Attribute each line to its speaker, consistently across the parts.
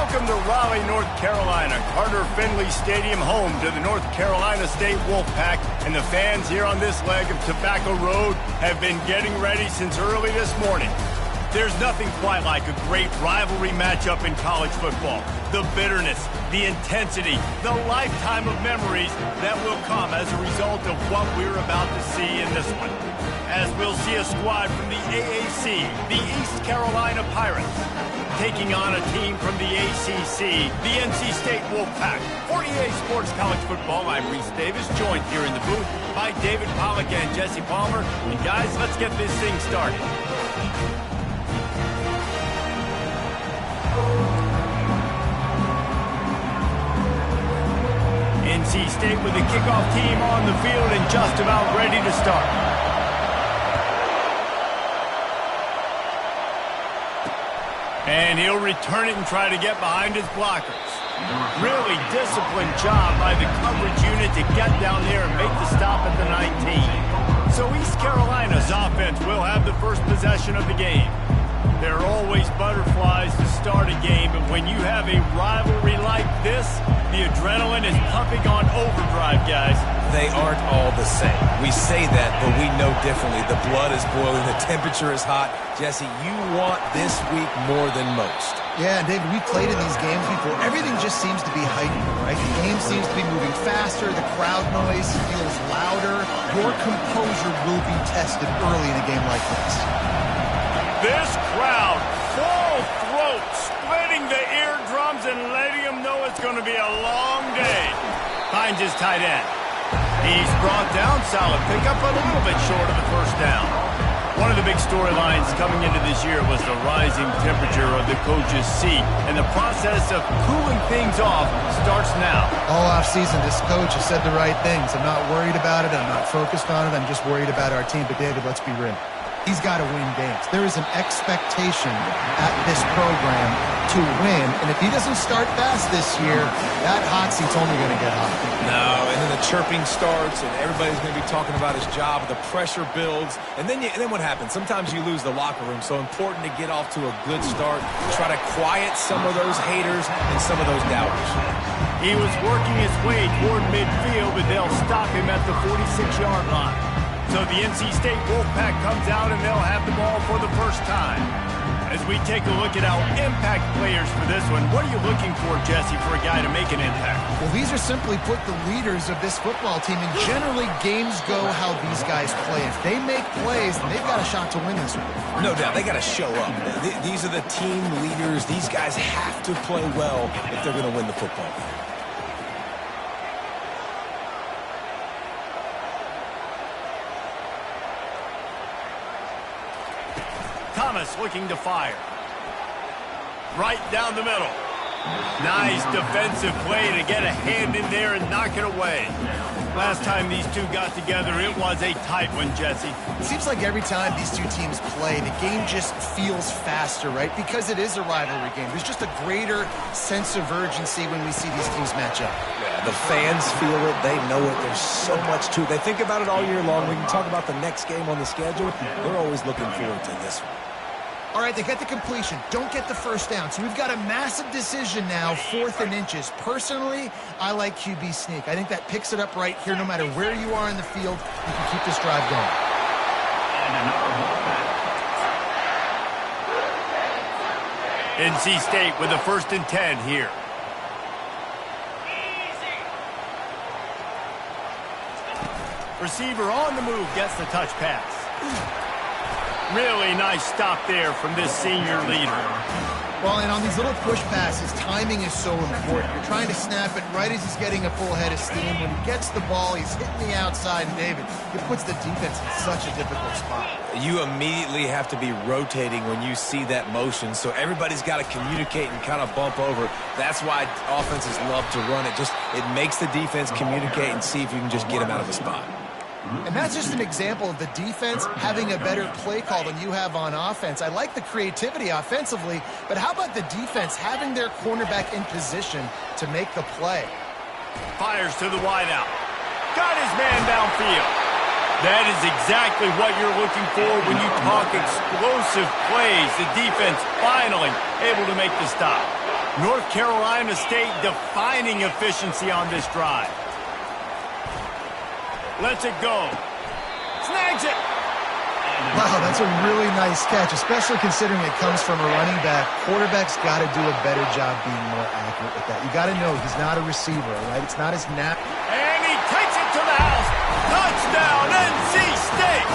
Speaker 1: Welcome to Raleigh, North Carolina. Carter Finley Stadium, home to the North Carolina State Wolfpack. And the fans here on this leg of Tobacco Road have been getting ready since early this morning. There's nothing quite like a great rivalry matchup in college football. The bitterness, the intensity, the lifetime of memories that will come as a result of what we're about to see in this one. As we'll see a squad from the AAC, the East Carolina Pirates, taking on a team from the ACC, the NC State Wolfpack. For EA Sports College Football, I'm Reese Davis, joined here in the booth by David Pollack and Jesse Palmer. And guys, let's get this thing started. NC State with the kickoff team on the field and just about ready to start. And he'll return it and try to get behind his blockers. Really disciplined job by the coverage unit to get down there and make the stop at the 19. So East Carolina's offense will have the first possession of the game. There are always butterflies to start a game, but when you have a rivalry like this, the adrenaline is pumping on overdrive, guys.
Speaker 2: They aren't all the same. We say that, but we know differently. The blood is boiling. The temperature is hot. Jesse, you want this week more than most.
Speaker 3: Yeah, David, we played in these games before. Everything just seems to be heightened, right? The game seems to be moving faster. The crowd noise feels louder. Your composure will be tested early in a game like this.
Speaker 1: This crowd, full throat, splitting the eardrums and letting them know it's going to be a long day. Finds his tight end. He's brought down, solid pickup, but a little bit short of the first down. One of the big storylines coming into this year was the rising temperature of the coach's seat, and the process of cooling things off starts now.
Speaker 3: All offseason, this coach has said the right things. I'm not worried about it. I'm not focused on it. I'm just worried about our team. But, David, let's be real. He's got to win games. There is an expectation at this program to win, and if he doesn't start fast this year, that hot seat's only going to get hot.
Speaker 2: No, and then the chirping starts, and everybody's going to be talking about his job. The pressure builds, and then what happens? Sometimes you lose the locker room, so important to get off to a good start, try to quiet some of those haters and some of those doubters.
Speaker 1: He was working his way toward midfield, but they'll stop him at the 46-yard line. So the NC State Wolfpack comes out, and they'll have the ball for the first time. As we take a look at our impact players for this one, what are you looking for, Jesse, for a guy to make an impact?
Speaker 3: Well, these are simply put the leaders of this football team, and generally games go how these guys play. If they make plays, then they've got a shot to win this one.
Speaker 2: No doubt. They got to show up. These are the team leaders. These guys have to play well if they're going to win the football game.
Speaker 1: Thomas looking to fire. Right down the middle. Nice defensive play to get a hand in there and knock it away. Last time these two got together, it was a tight one, Jesse.
Speaker 3: It seems like every time these two teams play, the game just feels faster, right? Because it is a rivalry game. There's just a greater sense of urgency when we see these teams match up.
Speaker 2: Yeah, the fans feel it. They know it. There's so much to it. They think about it all year long. We can talk about the next game on the schedule. They're always looking forward to this one.
Speaker 3: All right, they get the completion. Don't get the first down. So we've got a massive decision now, 4th and inches. Personally, I like QB sneak. I think that picks it up right here. No matter where you are in the field, you can keep this drive going.
Speaker 1: NC State with a 1st and 10 here. Receiver on the move gets the touch pass. Really nice stop there from this senior leader.
Speaker 3: Well, and on these little push passes, timing is so important. You're trying to snap it right as he's getting a full head of steam. When he gets the ball, he's hitting the outside, and David, it puts the defense in such a difficult spot.
Speaker 2: You immediately have to be rotating when you see that motion, so everybody's got to communicate and kind of bump over. That's why offenses love to run it. It makes the defense communicate and see if you can just get him out of a spot.
Speaker 3: And that's just an example of the defense having a better play call than you have on offense. I like the creativity offensively, but how about the defense having their cornerback in position to make the play?
Speaker 1: Fires to the wideout. Got his man downfield. That is exactly what you're looking for when you talk explosive plays. The defense finally able to make the stop. North Carolina State defining efficiency on this drive. Lets it go. Snags it.
Speaker 3: Wow, that's a really nice catch, especially considering it comes from a running back. Quarterback's got to do a better job being more accurate with that. You got to know he's not a receiver, all right? It's not his nap.
Speaker 1: And he takes it to the house. Touchdown, NC State.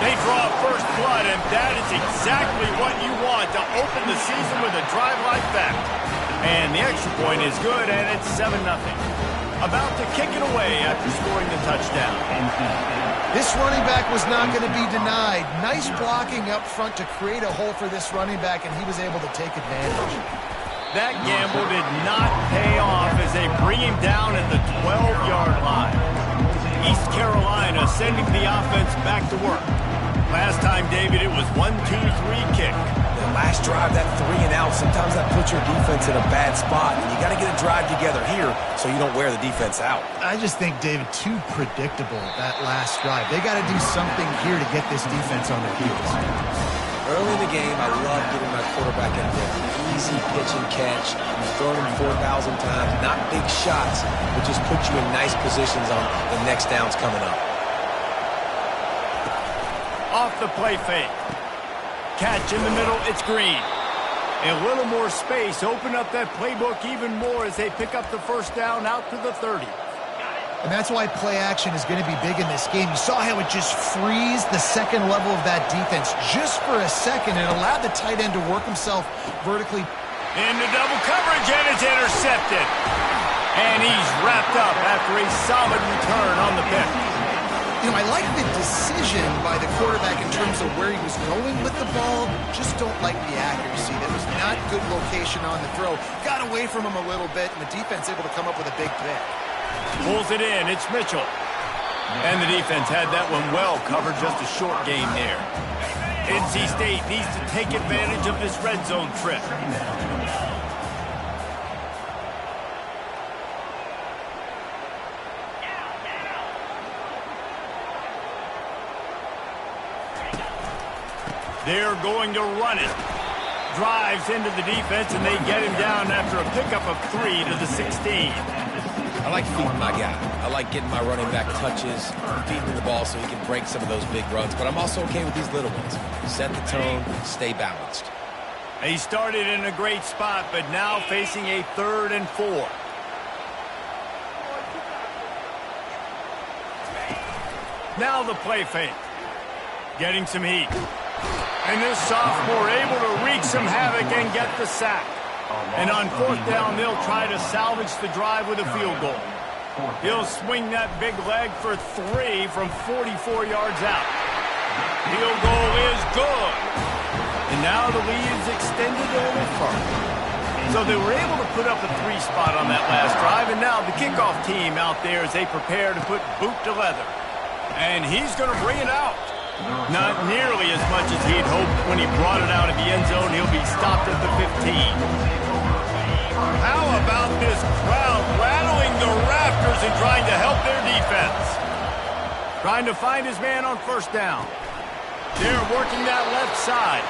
Speaker 1: They draw first blood, and that is exactly what you want to open the season with a drive like that. And the extra point is good, and it's 7-0. About to kick it away after scoring the touchdown.
Speaker 3: This running back was not going to be denied. Nice blocking up front to create a hole for this running back, and he was able to take advantage.
Speaker 1: That gamble did not pay off as they bring him down at the 12-yard line. East Carolina sending the offense back to work. Last time, David, it was 1-2-3 kick.
Speaker 2: The last drive, that 3-and-out, sometimes that puts your defense in a bad spot. And you got to get a drive together here so you don't wear the defense out.
Speaker 3: I just think, David, too predictable, that last drive. They got to do something here to get this defense on their heels.
Speaker 2: Early in the game, I love getting my quarterback in there. Easy pitch and catch. You've thrown him 4,000 times. Not big shots, but just put you in nice positions on the next downs coming up.
Speaker 1: Off the play fake. Catch in the middle, it's Green. A little more space, open up that playbook even more as they pick up the first down out to the 30.
Speaker 3: And that's why play action is going to be big in this game. You saw how it just freezed the second level of that defense just for a second and allowed the tight end to work himself vertically.
Speaker 1: Into double coverage, and it's intercepted. And he's wrapped up after a solid return on the pick.
Speaker 3: You know, I like the decision by the quarterback in terms of where he was going with the ball. Just don't like the accuracy. That was not good location on the throw. Got away from him a little bit, and the defense able to come up with a big pick.
Speaker 1: Pulls it in. It's Mitchell. And the defense had that one well covered. Just a short game there. NC State needs to take advantage of this red zone trip. They're going to run it. Drives into the defense, and they get him down after a pickup of 3 to the 16.
Speaker 2: I like feeding my guy. I like getting my running back touches, feeding him the ball so he can break some of those big runs. But I'm also okay with these little ones. Set the tone, stay balanced.
Speaker 1: He started in a great spot, but now facing a 3rd and 4. Now the play fake. Getting some heat. And this sophomore able to wreak some havoc and get the sack. And on 4th down, they'll try to salvage the drive with a field goal. He'll swing that big leg for 3 from 44 yards out. Field goal is good. And now the lead is extended a little further. So they were able to put up a 3 spot on that last drive. And now the kickoff team out there as they prepare to put boot to leather. And he's going to bring it out. Not nearly as much as he'd hoped when he brought it out of the end zone. He'll be stopped at the 15. How about this crowd rattling the rafters and trying to help their defense? Trying to find his man on 1st down. They're working that left side.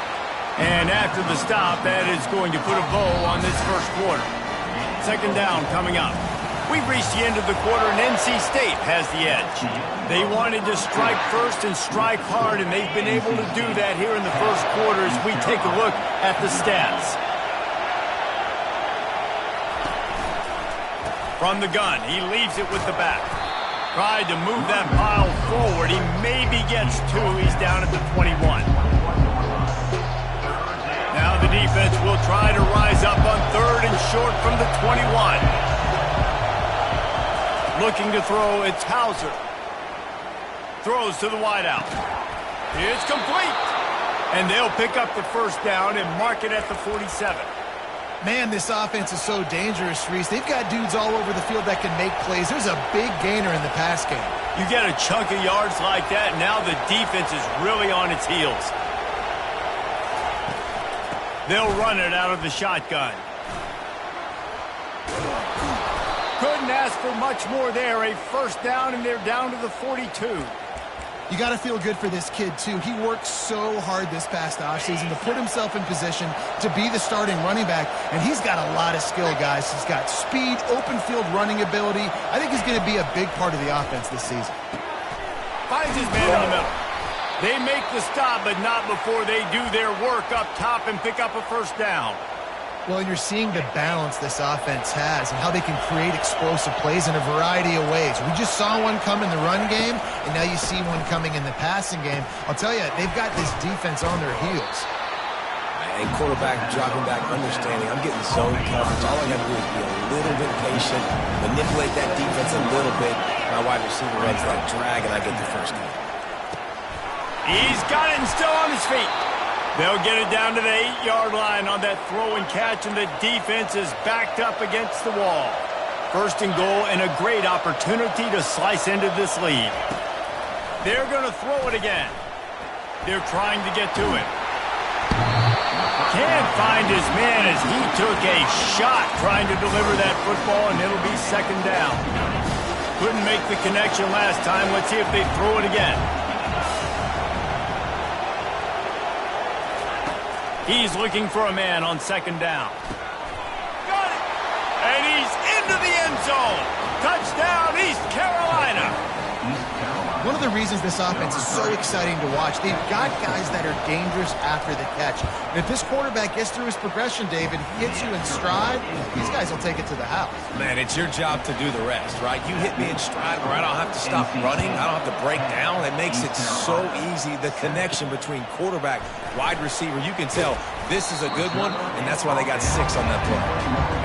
Speaker 1: And after the stop, that is going to put a bow on this first quarter. 2nd down coming up. We've reached the end of the quarter, and NC State has the edge. They wanted to strike first and strike hard, and they've been able to do that here in the first quarter as we take a look at the stats. From the gun, he leaves it with the back. Tried to move that pile forward. He maybe gets 2. He's down at the 21. Now the defense will try to rise up on 3rd and short from the 21. Looking to throw, it's Hauser. Throws to the wideout. It's complete. And they'll pick up the 1st down and mark it at the 47.
Speaker 3: Man, this offense is so dangerous, Reese. They've got dudes all over the field that can make plays. There's a big gainer in the pass game.
Speaker 1: You get a chunk of yards like that, now the defense is really on its heels. They'll run it out of the shotgun. Couldn't ask for much more there. A 1st down, and they're down to the 42.
Speaker 3: You got to feel good for this kid, too. He worked so hard this past offseason to put himself in position to be the starting running back, and he's got a lot of skill, guys. He's got speed, open field running ability. I think he's going to be a big part of the offense this season.
Speaker 1: Finds his man in the middle. They make the stop, but not before they do their work up top and pick up a first down.
Speaker 3: Well, you're seeing the balance this offense has and how they can create explosive plays in a variety of ways. We just saw one come in the run game, and now you see one coming in the passing game. I'll tell you, they've got this defense on their heels.
Speaker 2: And quarterback dropping back, understanding I'm getting zone coverage. All I got to do is be a little bit patient, manipulate that defense a little bit. My wide receiver runs that drag, and I get the first down.
Speaker 1: He's got it and still on his feet. They'll get it down to the 8-yard line on that throw and catch, and the defense is backed up against the wall. First and goal, and a great opportunity to slice into this lead. They're going to throw it again. They're trying to get to it. Can't find his man as he took a shot trying to deliver that football, and it'll be second down. Couldn't make the connection last time. Let's see if they throw it again. He's looking for a man on second down. Got it! And he's into the end zone. Touchdown, East Carolina.
Speaker 3: One of the reasons this offense is so exciting to watch, they've got guys that are dangerous after the catch. And if this quarterback gets through his progression, David, hits you in stride, these guys will take it to the house.
Speaker 2: Man, it's your job to do the rest, right? You hit me in stride where I don't have to stop running. I don't have to break down. It makes it so easy. The connection between quarterback, wide receiver, you can tell this is a good one, and that's why they got 6 on that play.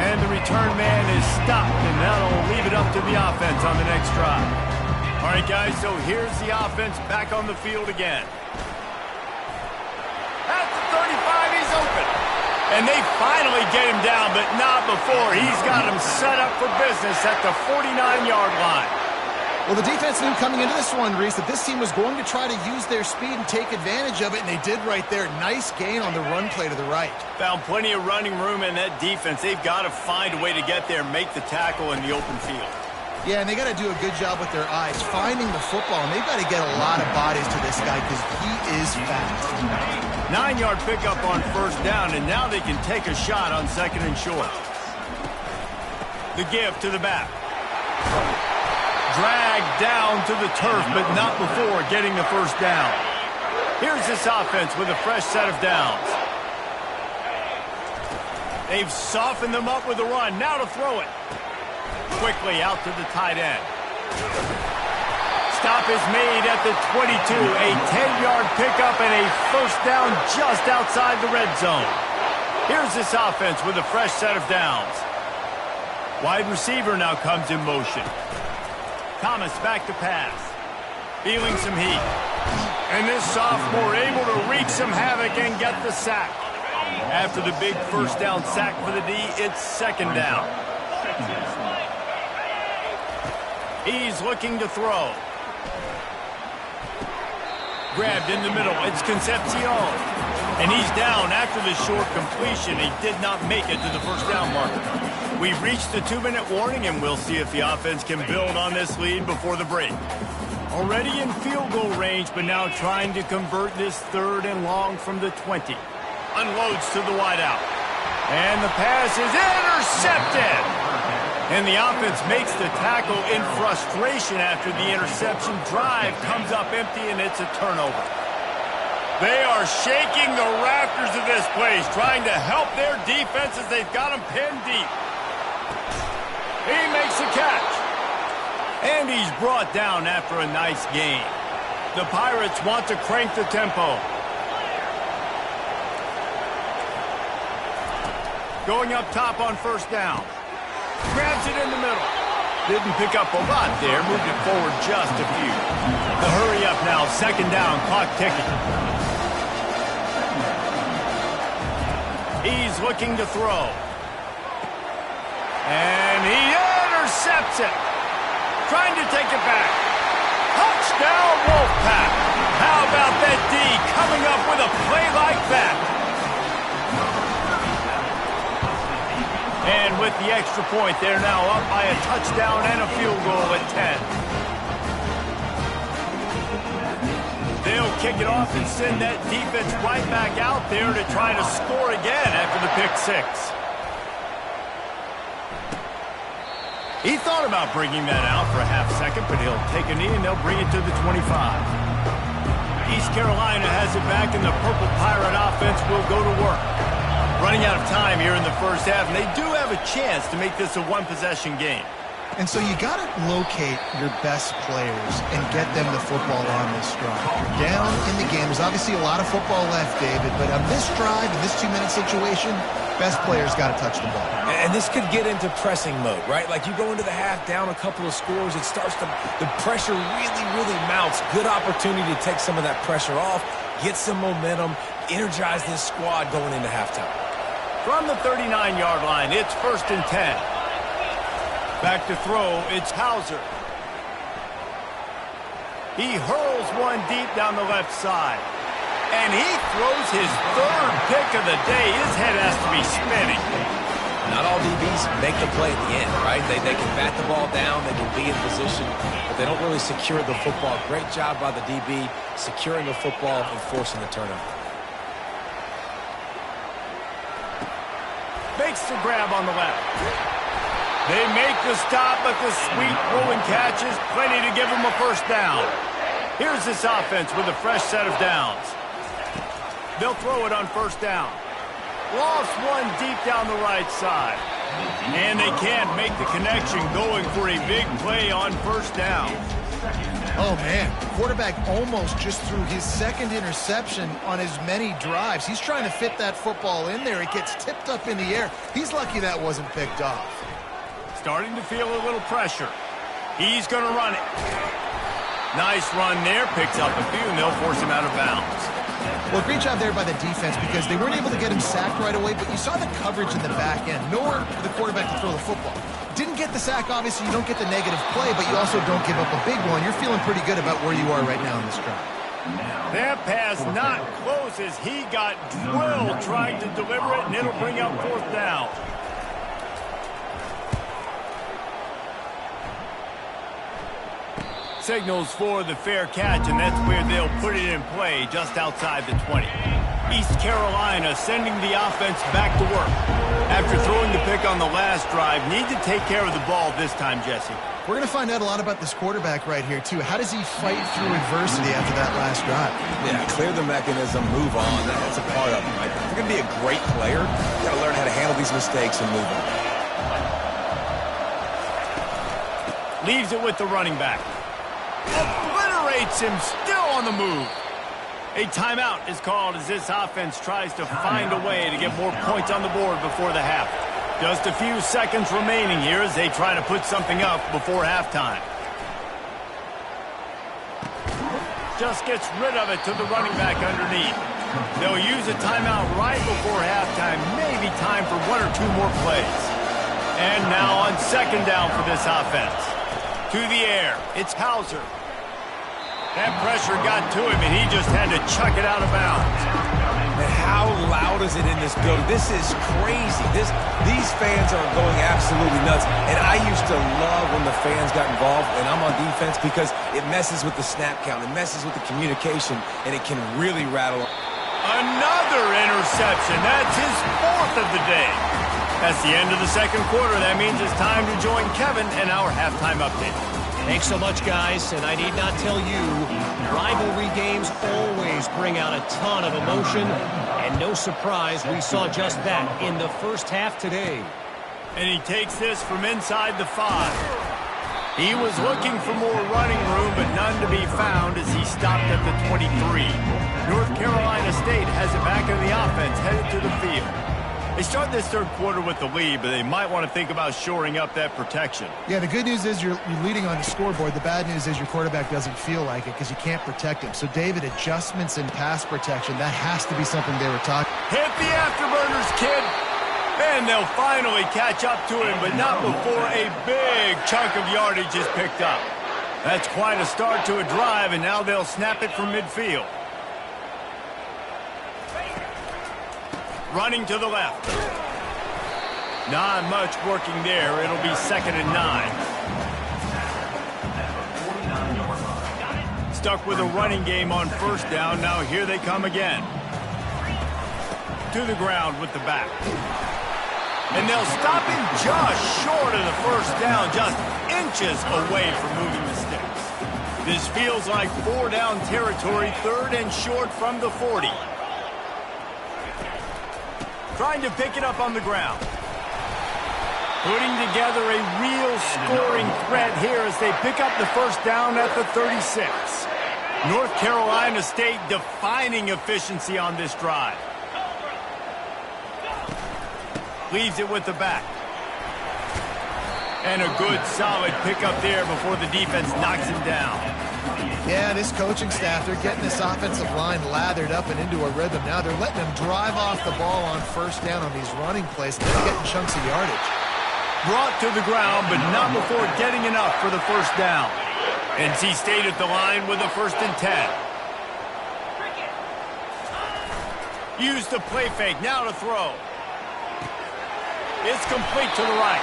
Speaker 1: And the return man is stopped, and that'll leave it up to the offense on the next drive. All right, guys, so here's the offense back on the field again. At the 35, he's open. And they finally get him down, but not before. He's got him set up for business at the 49-yard line.
Speaker 3: Well, the defense knew coming into this one, Reese, that this team was going to try to use their speed and take advantage of it, and they did right there. Nice gain on the run play to the right.
Speaker 1: Found plenty of running room in that defense. They've got to find a way to get there, make the tackle in the open field.
Speaker 3: Yeah, and they got to do a good job with their eyes, finding the football, and they've got to get a lot of bodies to this guy because he is fast.
Speaker 1: 9-yard pickup on first down, and now they can take a shot on second and short. The give to the back. Dragged down to the turf, but not before getting the first down. Here's this offense with a fresh set of downs. They've softened them up with a run. Now to throw it. Quickly out to the tight end. Stop is made at the 22. A 10-yard pickup and a first down just outside the red zone. Here's this offense with a fresh set of downs. Wide receiver now comes in motion. Thomas back to pass. Feeling some heat. And this sophomore able to wreak some havoc and get the sack. After the big first down sack for the D, it's second down. He's looking to throw. Grabbed in the middle. It's Concepcion. And he's down after the short completion. He did not make it to the first down marker. We've reached the 2-minute warning, and we'll see if the offense can build on this lead before the break. Already in field goal range, but now trying to convert this third and long from the 20. Unloads to the wideout. And the pass is intercepted. And the offense makes the tackle in frustration after the interception. Drive comes up empty, and it's a turnover. They are shaking the rafters of this place, trying to help their defense as they've got them pinned deep. He makes the catch. And he's brought down after a nice gain. The Pirates want to crank the tempo. Going up top on first down. Grabs it in the middle. Didn't pick up a lot there. Moved it forward just a few. The hurry up now. Second down. Clock ticking. He's looking to throw. And he intercepts it. Trying to take it back. Touchdown, Wolfpack. How about that D coming up with a play like that? And with the extra point, they're now up by a touchdown and a field goal at 10. they'll kick it off and send that defense right back out there to try to score again after the pick six. He thought about bringing that out for a half second, but he'll take a knee and they'll bring it to the 25. East Carolina has it back, and the Purple Pirate offense will go to work. Running out of time here in the first half, and they do have a chance to make this a one-possession game.
Speaker 3: And so you got to locate your best players and get them the football on this drive. You're down in the game. There's obviously a lot of football left, David, but on this drive, in this 2-minute situation, best players got to touch the ball.
Speaker 2: And this could get into pressing mode, right? Like you go into the half down a couple of scores, it starts to, the pressure really mounts. Good opportunity to take some of that pressure off, get some momentum, energize this squad going into halftime.
Speaker 1: From the 39-yard line, it's 1st and 10. Back to throw, it's Hauser. He hurls one deep down the left side. And he throws his 3rd pick of the day. His head has to be spinning.
Speaker 2: Not all DBs make the play at the end, right? They can bat the ball down, they can be in position, but they don't really secure the football. Great job by the DB securing the football and forcing the turnover.
Speaker 1: Makes the grab on the left. They make the stop, but the sweet rolling catch is plenty to give them a first down. Here's this offense with a fresh set of downs. They'll throw it on 1st down. Lofts one deep down the right side. And they can't make the connection, going for a big play on 1st down.
Speaker 3: Oh, man. The quarterback almost just threw his 2nd interception on as many drives. He's trying to fit that football in there. It gets tipped up in the air. He's lucky that wasn't picked off.
Speaker 1: Starting to feel a little pressure. He's going to run it. Nice run there. Picks up a few, and they'll force him out of bounds.
Speaker 3: Well, great job there by the defense because they weren't able to get him sacked right away, but you saw the coverage in the back end. Nowhere for the quarterback to throw the football. Didn't get the sack, obviously. You don't get the negative play, but you also don't give up a big one. You're feeling pretty good about where you are right now in this drive.
Speaker 1: That pass not close as he got drilled trying to deliver it, and it'll bring up 4th down. Signals for the fair catch, and that's where they'll put it in play just outside the 20. East Carolina sending the offense back to work. After throwing the pick on the last drive, need to take care of the ball this time, Jesse.
Speaker 3: We're going to find out a lot about this quarterback right here, too. How does he fight through adversity after that last drive?
Speaker 2: Yeah, clear the mechanism, move on. That's a part of it, right? If you're going to be a great player, you got to learn how to handle these mistakes and move on.
Speaker 1: Leaves it with the running back. Obliterates him, still on the move. A timeout is called as this offense tries to find a way to get more points on the board before the half. Just a few seconds remaining here as they try to put something up before halftime. Just gets rid of it to the running back underneath. They'll use a timeout right before halftime. Maybe time for 1 or 2 more plays. And now on 2nd down for this offense. To the air, it's Hauser. That pressure got to him, and he just had to chuck it out of bounds.
Speaker 2: And how loud is it in this building? This is crazy. These fans are going absolutely nuts. And I used to love when the fans got involved, and I'm on defense, because it messes with the snap count. It messes with the communication, and it can really rattle.
Speaker 1: Another interception. That's his 4th of the day. That's the end of the 2nd quarter. That means it's time to join Kevin in our halftime update.
Speaker 4: Thanks so much, guys, and I need not tell you, rivalry games always bring out a ton of emotion, and no surprise we saw just that in the first half today.
Speaker 1: And he takes this from inside the 5. He was looking for more running room, but none to be found as he stopped at the 23. North Carolina State has it back in the offense, headed to the field. They start this 3rd quarter with the lead, but they might want to think about shoring up that protection.
Speaker 3: Yeah, the good news is you're leading on the scoreboard. The bad news is your quarterback doesn't feel like it because you can't protect him. So, David, adjustments in pass protection, that has to be something they were talking.
Speaker 1: Hit the afterburners, kid. And they'll finally catch up to him, but not before a big chunk of yardage is picked up. That's quite a start to a drive, and now they'll snap it from midfield. Running to the left. Not much working there. It'll be 2nd and 9. Stuck with a running game on first down. Now here they come again. To the ground with the back. And they'll stop him just short of the first down, just inches away from moving the sticks. This feels like 4-down territory, 3rd and short from the 40. Trying to pick it up on the ground. Putting together a real scoring threat here as they pick up the first down at the 36. North Carolina State defining efficiency on this drive. Leaves it with the back. And a good, solid pickup there before the defense knocks him down.
Speaker 3: Yeah, this coaching staff, they're getting this offensive line lathered up and into a rhythm. Now they're letting them drive off the ball on first down on these running plays. They're getting chunks of yardage.
Speaker 1: Brought to the ground, but not before getting enough for the first down. NC State at the line with a 1st and 10. Use the play fake, now to throw. It's complete to the right.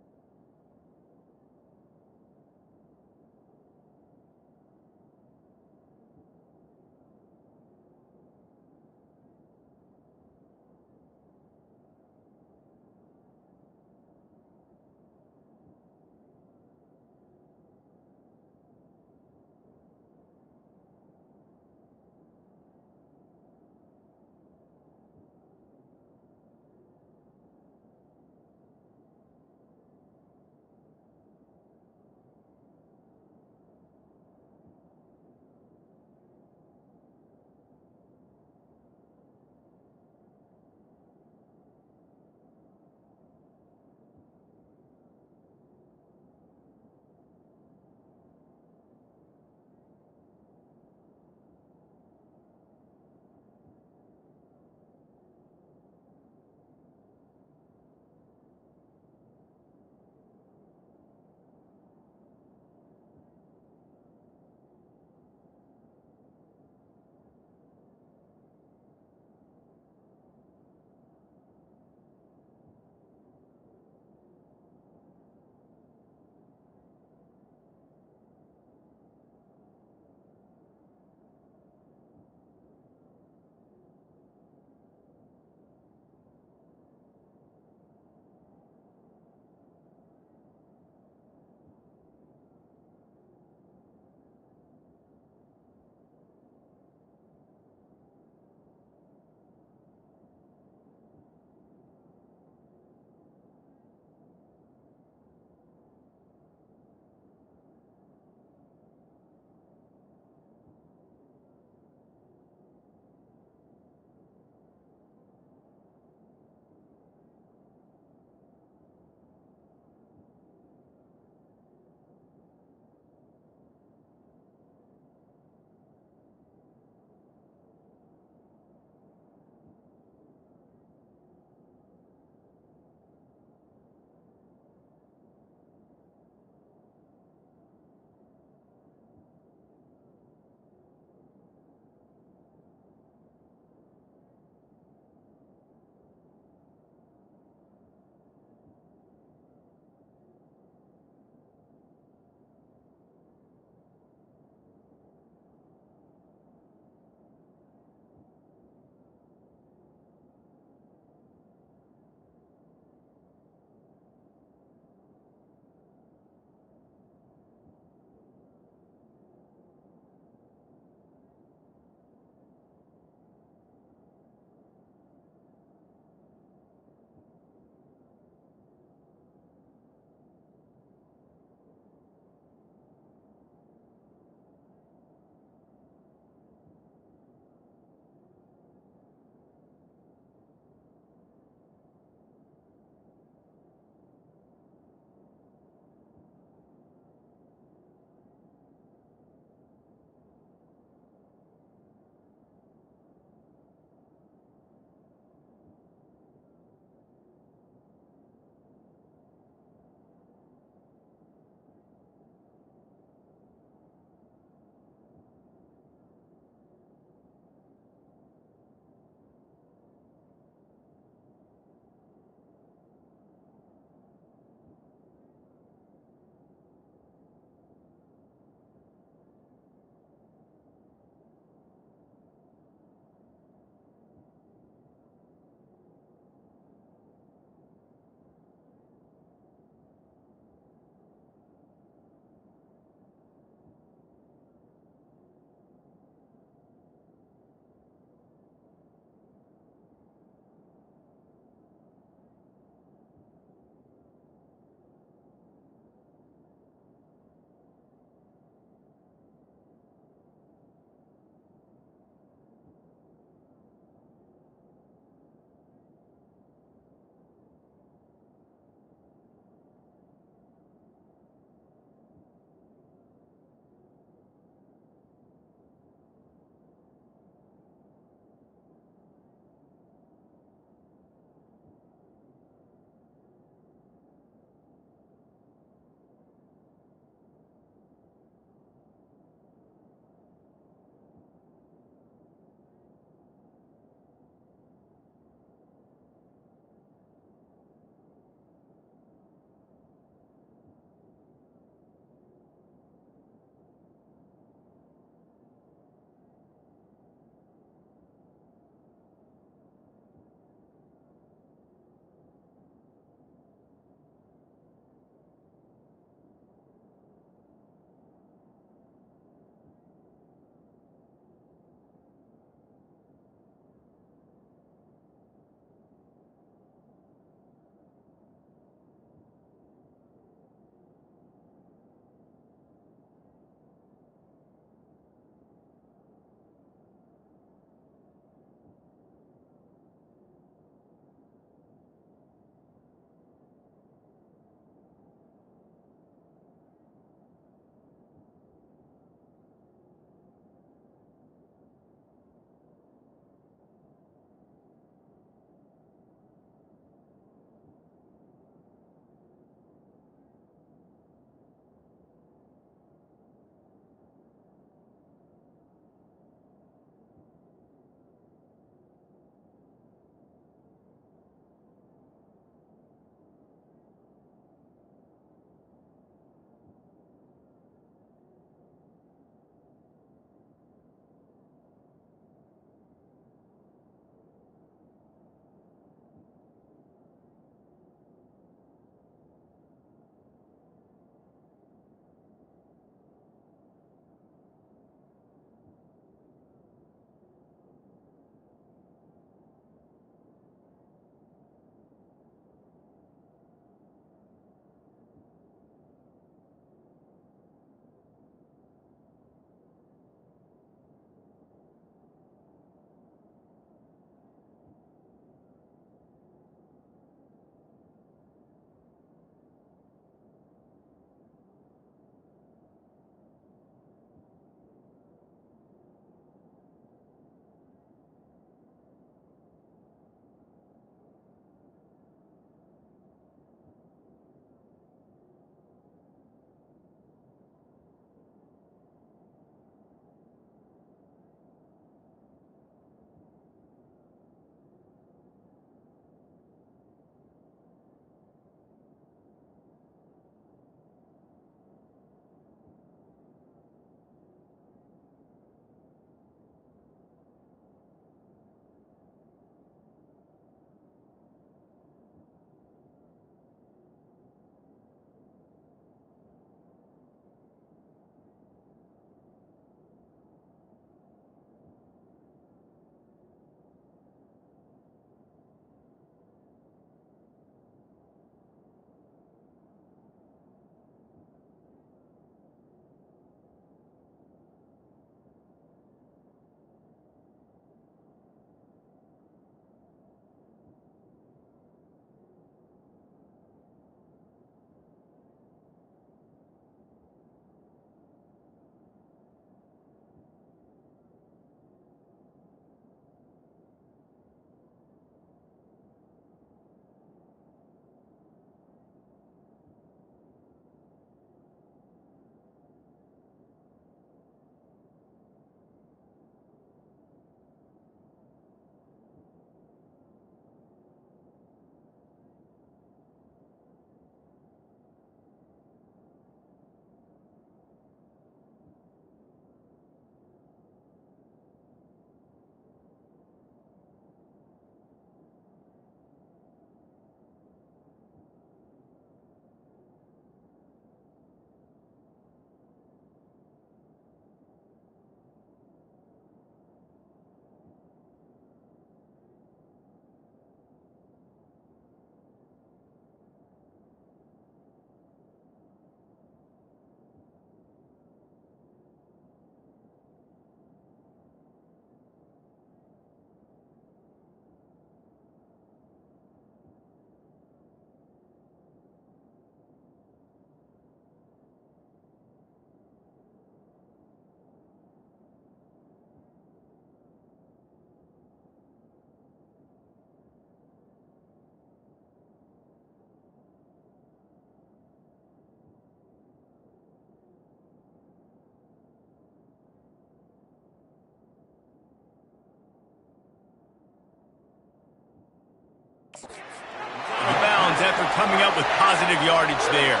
Speaker 1: Out of bounds after coming up with positive yardage there.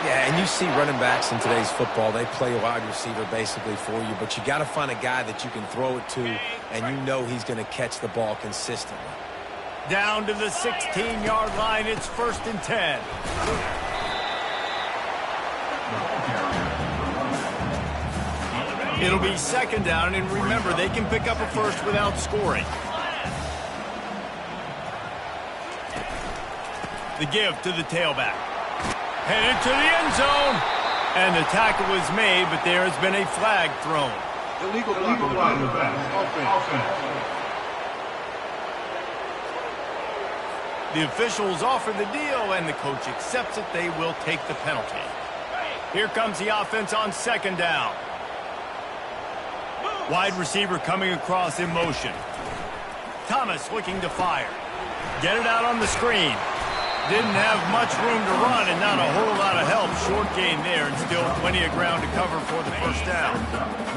Speaker 2: Yeah, and you see running backs in today's football, they play a wide receiver basically for you, but you got to find a guy that you can throw it to, and you know he's going to catch the ball consistently.
Speaker 1: Down to the 16-yard line, it's 1st and 10. It'll be 2nd down, and remember, they can pick up a first without scoring. The give to the tailback. Headed to the end zone. And the tackle was made, but there has been a flag thrown.
Speaker 5: Illegal flag. Offense.
Speaker 1: The officials offer the deal, and the coach accepts it. They will take the penalty. Here comes the offense on 2nd down. Wide receiver coming across in motion. Thomas looking to fire. Get it out on the screen. Didn't have much room to run and not a whole lot of help. Short gain there and still plenty of ground to cover for the 1st down.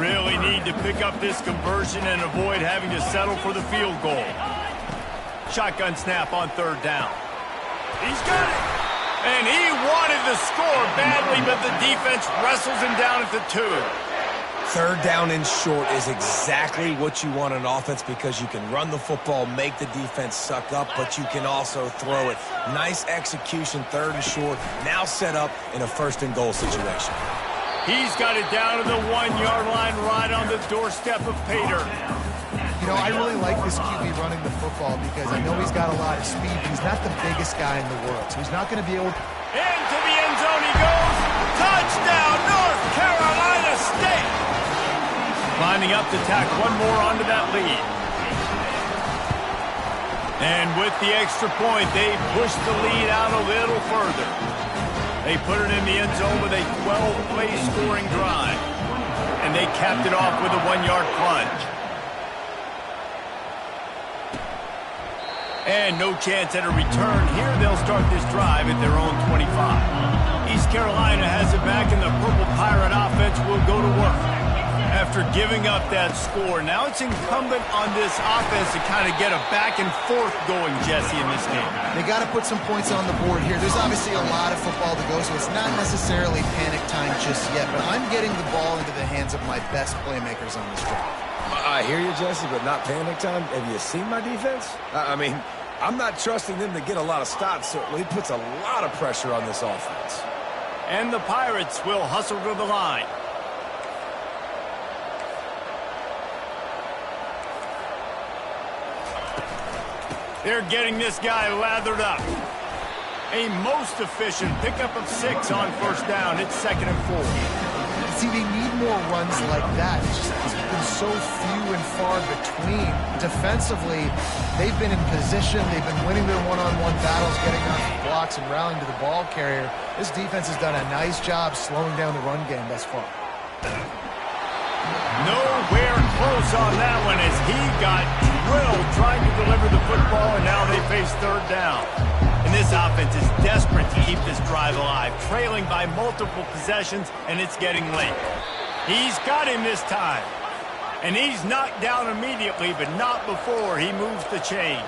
Speaker 1: Really need to pick up this conversion and avoid having to settle for the field goal. Shotgun snap on 3rd down. He's got it. And he wanted to score badly, but the defense wrestles him down at the 2.
Speaker 2: 3rd down and short is exactly what you want on offense because you can run the football, make the defense suck up, but you can also throw it. Nice execution, 3rd and short, now set up in a 1st and goal situation.
Speaker 1: He's got it down to the 1-yard line right on the doorstep of Pater.
Speaker 3: You know, I really like this QB running the football because I know he's got a lot of speed, but he's not the biggest guy in the world, so he's not going to be able to...
Speaker 1: Into the end zone he goes. Touchdown, North Carolina State. Lining up to tack one more onto that lead. And with the extra point, they push the lead out a little further. They put it in the end zone with a 12-play scoring drive. And they capped it off with a 1-yard plunge. And no chance at a return. Here they'll start this drive at their own 25. East Carolina has it back, and the Purple Pirate offense will go to work. After giving up that score, now it's incumbent on this offense to kind of get a back and forth going, Jesse, in this game.
Speaker 3: They got to put some points on the board here. There's obviously a lot of football to go, so it's not necessarily panic time just yet, but I'm getting the ball into the hands of my best playmakers on this drive.
Speaker 2: I hear you, Jesse, but not panic time. Have you seen my defense? I mean, I'm not trusting them to get a lot of stops, so it puts a lot of pressure on this offense.
Speaker 1: And the Pirates will hustle to the line. They're getting this guy lathered up. A most efficient pickup of 6 on 1st down. It's 2nd and 4.
Speaker 3: See, they need more runs like that. It's been so few and far between. Defensively, they've been in position. They've been winning their one-on-one battles, getting off the blocks and rallying to the ball carrier. This defense has done a nice job slowing down the run game thus far.
Speaker 1: Nowhere close on that one as he got drilled trying to deliver the football, and now they face 3rd down. And this offense is desperate to keep this drive alive, trailing by multiple possessions, and it's getting late. He's got him this time. And he's knocked down immediately, but not before he moves the chains.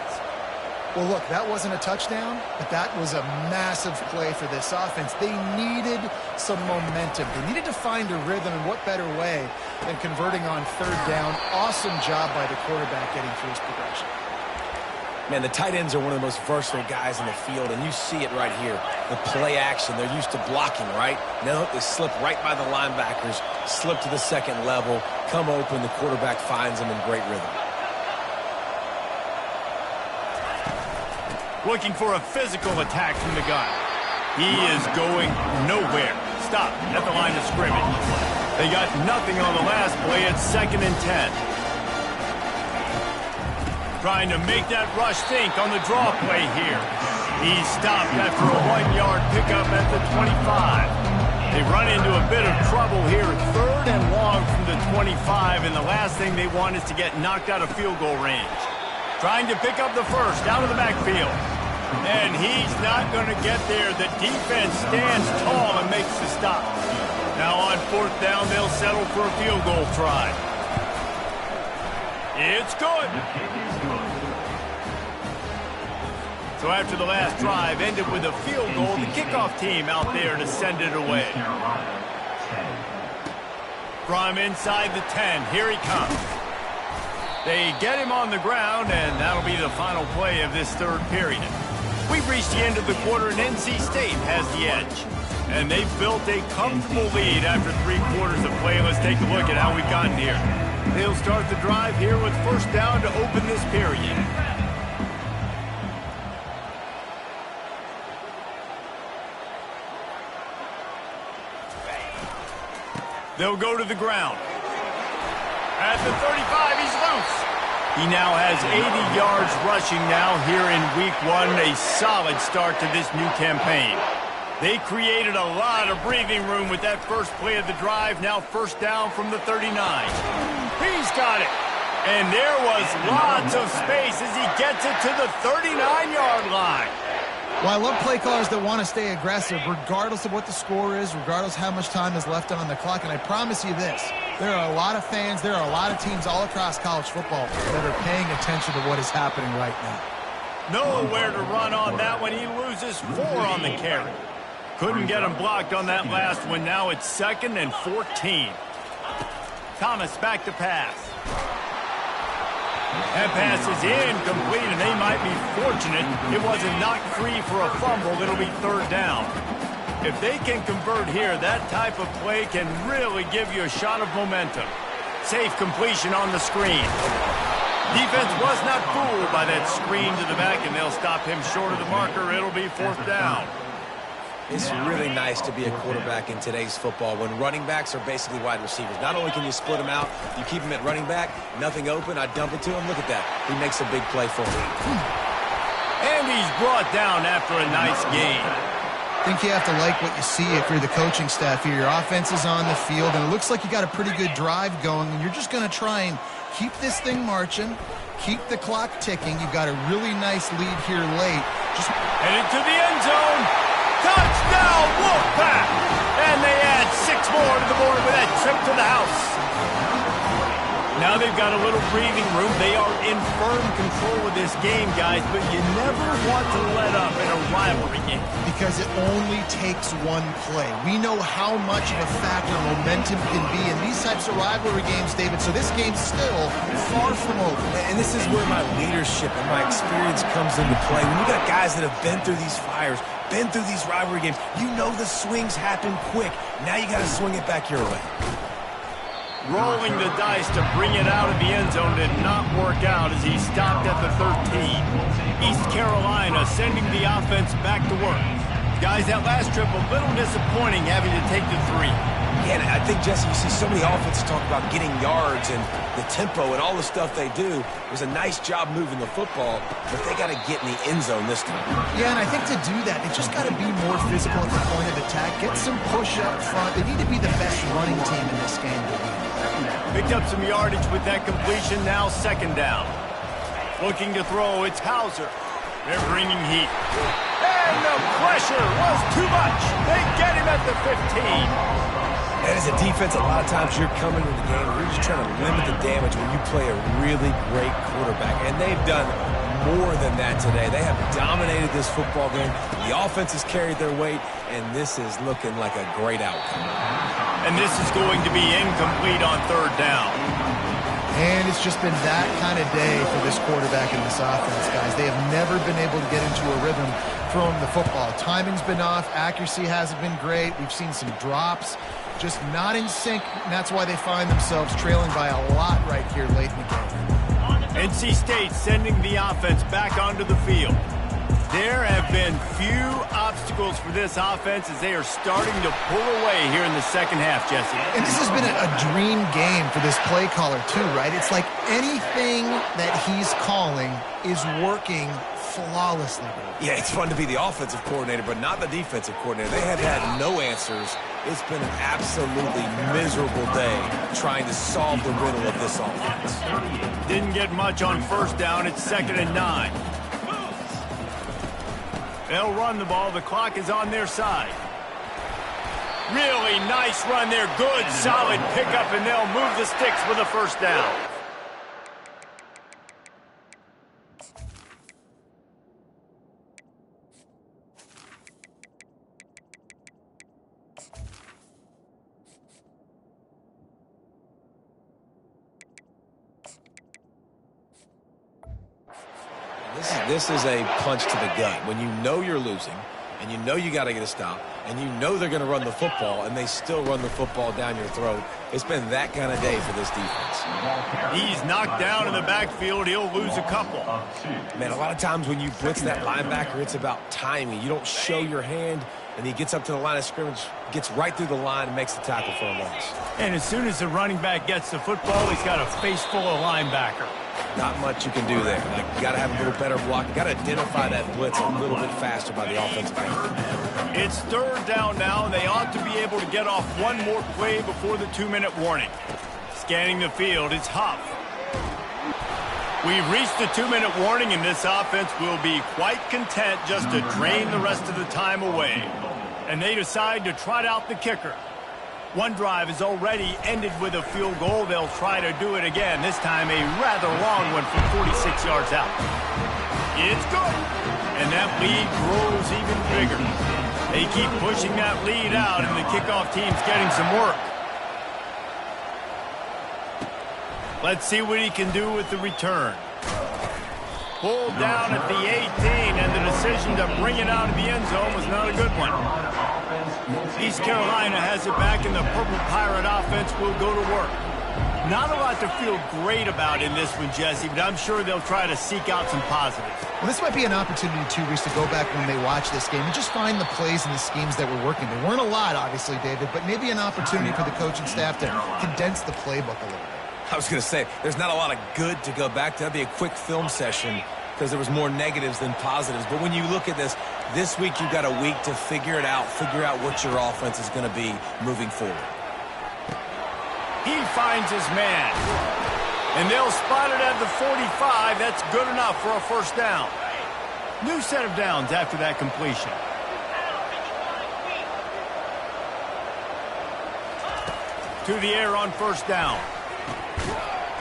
Speaker 3: Well, look, that wasn't a touchdown, but that was a massive play for this offense. They needed some momentum. They needed to find a rhythm, and what better way than converting on 3rd down. Awesome job by the quarterback getting through his progression.
Speaker 2: Man, the tight ends are one of the most versatile guys in the field, and you see it right here. The play action, they're used to blocking, right? Now they slip right by the linebackers, slip to the 2nd level, come open, the quarterback finds them in great rhythm.
Speaker 1: Looking for a physical attack from the gun. He is going nowhere. Stop at the line of scrimmage. They got nothing on the last play. It's 2nd and 10. Trying to make that rush think on the draw play here. He's stopped after a 1-yard pickup at the 25. They run into a bit of trouble here. 3rd and long from the 25, and the last thing they want is to get knocked out of field goal range. Trying to pick up the first out of the backfield. And he's not going to get there. The defense stands tall and makes the stop. Now on 4th down, they'll settle for a field goal try. It's good. So So after the last drive ended with a field goal, the kickoff team out there to send it away. From inside the 10, here he comes. They get him on the ground, and that'll be the final play of this third period. We've reached the end of the quarter, and NC State has the edge. And they've built a comfortable lead after 3 quarters of play. Let's take a look at how we've gotten here. They'll start the drive here with first down to open this period. They'll go to the ground. At the 35, he's loose. He now has 80 yards rushing now here in week 1. A solid start to this new campaign. They created a lot of breathing room with that first play of the drive. Now first down from the 39. He's got it. And there was lots of space as he gets it to the 39-yard line.
Speaker 3: Well, I love play callers that want to stay aggressive regardless of what the score is, regardless how much time is left on the clock. And I promise you this, there are a lot of fans, there are a lot of teams all across college football that are paying attention to what is happening right now.
Speaker 1: Nowhere to run on that one. He loses 4 on the carry. Couldn't get him blocked on that last one. Now it's 2nd and 14. Thomas back to pass. That pass is incomplete, and they might be fortunate it wasn't knocked free for a fumble. It'll be 3rd down. If they can convert here, that type of play can really give you a shot of momentum. Safe completion on the screen. Defense was not fooled by that screen to the back, and they'll stop him short of the marker. It'll be 4th down.
Speaker 2: It's really nice to be a quarterback in today's football when running backs are basically wide receivers. Not only can you split them out, you keep them at running back, nothing open, I dump it to him. Look at that. He makes a big play for me.
Speaker 1: And he's brought down after a nice gain.
Speaker 3: I think you have to like what you see if you're the coaching staff here. Your offense is on the field, and it looks like you got a pretty good drive going, and you're just going to try and keep this thing marching, keep the clock ticking. You've got a really nice lead here late. Just
Speaker 1: headed to the end zone. Touchdown, Wolfpack! And they add 6 more to the board with that trip to the house. Now they've got a little breathing room. They are in firm control of this game, guys, but you never want to let up in a rivalry game.
Speaker 3: Because it only takes one play. We know how much of a factor momentum can be in these types of rivalry games, David, so this game's still far from over.
Speaker 2: And this is where my leadership and my experience comes into play. When you got guys that have been through these fires, been through these rivalry games, you know the swings happen quick. Now you got to swing it back your way.
Speaker 1: Rolling the dice to bring it out of the end zone did not work out as he stopped at the 13. East Carolina sending the offense back to work. Guys, that last trip a little disappointing having to take the 3.
Speaker 2: Yeah, and I think, Jesse, you see so many offenses talk about getting yards and the tempo and all the stuff they do. It was a nice job moving the football, but they got to get in the end zone this time.
Speaker 3: Yeah, and I think to do that, they just got to be more physical at the point of attack, get some push up front. They need to be the best running team in this game to win.
Speaker 1: Picked up some yardage with that completion, now 2nd down. Looking to throw, it's Hauser. They're bringing heat. And the pressure was too much. They get him at the 15.
Speaker 2: And as a defense, a lot of times you're coming to the game, you're just trying to limit the damage when you play a really great quarterback. And they've done more than that today. They have dominated this football game. The offense has carried their weight, and this is looking like a great outcome.
Speaker 1: And this is going to be incomplete on 3rd down.
Speaker 3: And it's just been that kind of day for this quarterback and this offense, guys. They have never been able to get into a rhythm throwing the football. Timing's been off. Accuracy hasn't been great. We've seen some drops. Just not in sync, and that's why they find themselves trailing by a lot right here late in the game.
Speaker 1: NC State sending the offense back onto the field. There have been few obstacles for this offense as they are starting to pull away here in the second half, Jesse.
Speaker 3: And this has been a dream game for this play caller too, right? It's like anything that he's calling is working flawlessly.
Speaker 2: Yeah, it's fun to be the offensive coordinator, but not the defensive coordinator. They have had no answers. It's been an absolutely miserable day trying to solve the riddle of this offense.
Speaker 1: Didn't get much on first down. It's 2nd and 9. They'll run the ball. The clock is on their side. Really nice run there. Good, solid pickup, and they'll move the sticks with a first down.
Speaker 2: This is a punch to the gut. When you know you're losing, and you know you got to get a stop, and you know they're going to run the football, and they still run the football down your throat. It's been that kind of day for this defense.
Speaker 1: He's knocked down in the backfield. He'll lose a couple.
Speaker 2: Man, a lot of times when you blitz that linebacker, it's about timing. You don't show your hand, and he gets up to the line of scrimmage, gets right through the line, and makes the tackle for a loss.
Speaker 1: And as soon as the running back gets the football, he's got a face full of linebacker.
Speaker 2: Not much you can do there. Like, you got to have a little better block. You got to identify that blitz a little bit faster by the offensive line.
Speaker 1: It's third down now, and they ought to be able to get off one more play before the 2-minute warning. Scanning the field, it's Huff. We've reached the 2-minute warning, and this offense will be quite content just to drain the rest of the time away. And they decide to trot out the kicker. One drive is already ended with a field goal. They'll try to do it again, this time a rather long one from 46 yards out. It's good. And that lead grows even bigger. They keep pushing that lead out, and the kickoff team's getting some work. Let's see what he can do with the return. Pulled down at the 18, and the decision to bring it out of the end zone was not a good one. East Carolina has it back, and the Purple Pirate offense will go to work. Not a lot to feel great about in this one, Jesse, but I'm sure they'll try to seek out some positives.
Speaker 3: Well, this might be an opportunity, too, Reese, to go back when they watch this game and just find the plays and the schemes that were working. There weren't a lot, obviously, David, but maybe an opportunity for the coaching staff to condense the playbook a little bit.
Speaker 2: I was going to say, there's not a lot of good to go back to. That'd be a quick film session because there was more negatives than positives. But when you look at this week you've got a week to figure it out, figure out what your offense is going to be moving forward.
Speaker 1: He finds his man. And they'll spot it at the 45. That's good enough for a first down. New set of downs after that completion. To the air on first down.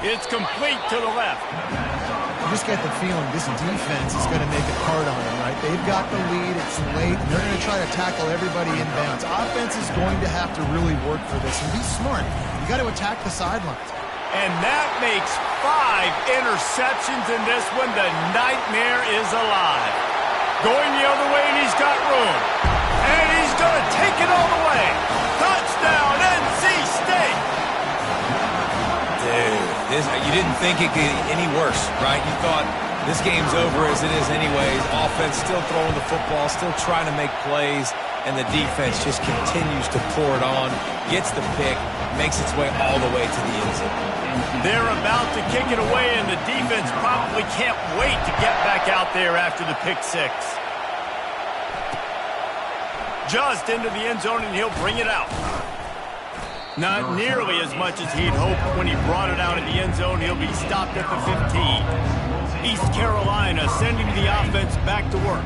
Speaker 1: It's complete to the left.
Speaker 3: You just get the feeling this defense is going to make it hard on them, right? They've got the lead. It's late, and they're going to try to tackle everybody inbounds. Offense is going to have to really work for this and be smart. You got to attack the sidelines.
Speaker 1: And that makes 5 interceptions in this one. The nightmare is alive. Going the other way, and he's got room. And he's going to take it all the way. Touchdown, NC State.
Speaker 2: Dude, you didn't think it could get any worse, right? You thought this game's over as it is anyways. Offense still throwing the football, still trying to make plays, and the defense just continues to pour it on, gets the pick, makes its way all the way to the end zone.
Speaker 1: They're about to kick it away, and the defense probably can't wait to get back out there after the pick six. Just into the end zone, and he'll bring it out. Not nearly as much as he'd hoped when he brought it out in the end zone. He'll be stopped at the 15. East Carolina sending the offense back to work.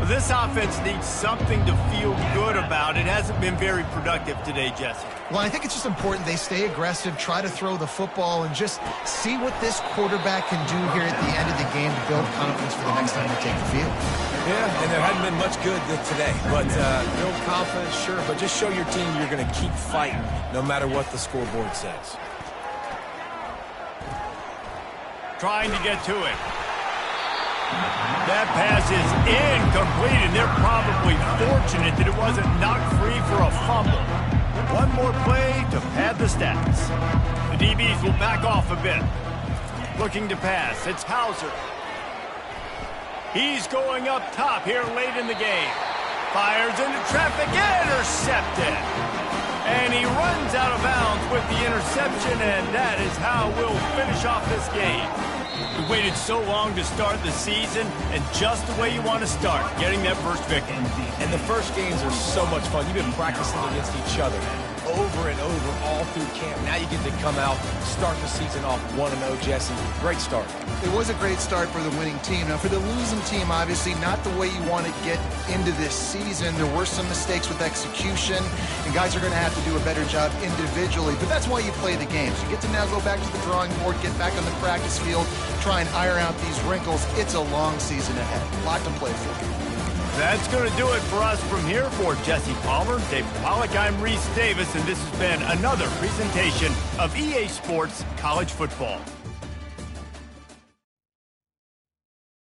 Speaker 1: This offense needs something to feel good about. It hasn't been very productive today, Jesse.
Speaker 3: Well, I think it's just important they stay aggressive, try to throw the football, and just see what this quarterback can do here at the end of the game to build confidence for the next time they take the field.
Speaker 2: Yeah, and there hadn't been much good today. But build confidence, sure, but just show your team you're going to keep fighting no matter what the scoreboard says.
Speaker 1: Trying to get to it. That pass is incomplete, and they're probably fortunate that it wasn't knocked free for a fumble. One more play to pad the stats. The DBs will back off a bit. Looking to pass. It's Hauser. He's going up top here late in the game. Fires into traffic. Intercepted. And he runs out of bounds with the interception, and that is how we'll finish off this game. We waited so long to start the season, and just the way you want to start, getting that first victory.
Speaker 2: And the first games are so much fun. You've been practicing against each other over and over all through camp. Now you get to come out, start the season off 1-0, Jesse. Great start.
Speaker 3: It was a great start for the winning team. Now, for the losing team, obviously not the way you want to get into this season. There were some mistakes with execution, and guys are going to have to do a better job individually. But that's why you play the games. You get to now go back to the drawing board, get back on the practice field, try and iron out these wrinkles. It's a long season ahead. A lot to play for.
Speaker 1: That's going to do it for us from here. For Jesse Palmer, Dave Pollack, I'm Reese Davis, and this has been another presentation of EA Sports College Football.